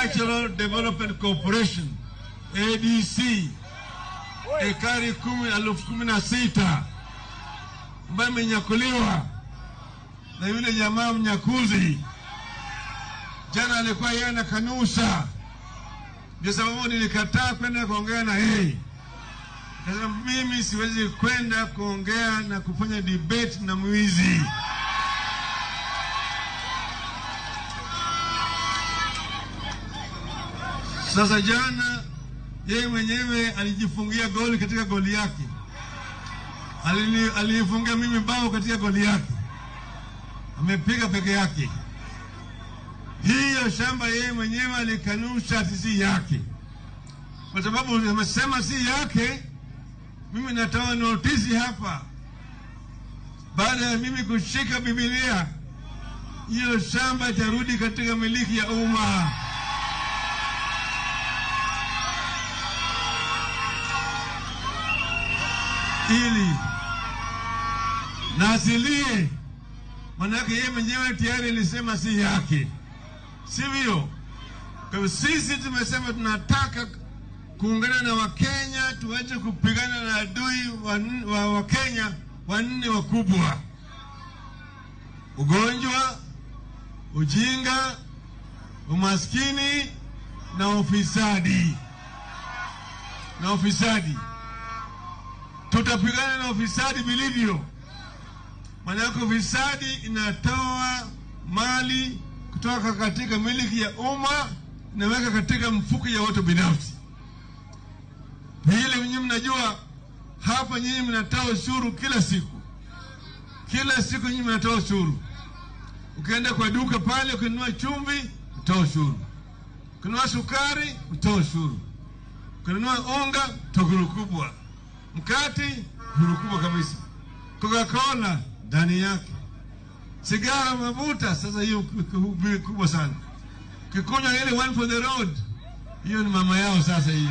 Agricultural Development Corporation ADC ekari 16,000 ambayo imenyakuliwa na yule jamaa mnyakuzi. Jana alikuwa yeye anakanusha, ndio sababu nilikataa kwenda kuongea na yeye. Nasema mimi siwezi kwenda kuongea na kufanya debate na mwizi. Sasa jana yeye mwenyewe alijifungia goli katika goli yake. Alifunga mimi bao katika goli yake. Amepiga peke yake. Hiyo shamba yeye mwenyewe alikanusha si yake. Kwa sababu amesema si yake, mimi natoa notisi hapa. Baada ya mimi kushika Biblia, hiyo shamba itarudi katika miliki ya umma. Ili nasilie, manake yeye mwenyewe tayari alisema si yake, sivyo? Kwa sisi tumesema tunataka kuungana na Wakenya tuache kupigana na adui wa Wakenya wanne wakubwa: ugonjwa, ujinga, umaskini na ufisadi. Tutapigana na ufisadi vilivyo. Maana ufisadi inatoa mali kutoka katika miliki ya umma inaweka katika mfuko ya watu binafsi. Vile nyinyi mnajua hapa, nyinyi mnatoa ushuru kila siku. Kila siku nyinyi mnatoa ushuru. Ukienda kwa duka pale ukinunua chumvi, utoa ushuru. Ukinunua sukari, utoa ushuru. Ukinunua unga, tokuru kubwa. Mkate, tokuru kubwa kabisa. Coca-Cola ndani yake. Sigara, mafuta, sasa hiyo kubwa sana. Kikunywa ile one for the road, hiyo ni mama yao sasa hiyo.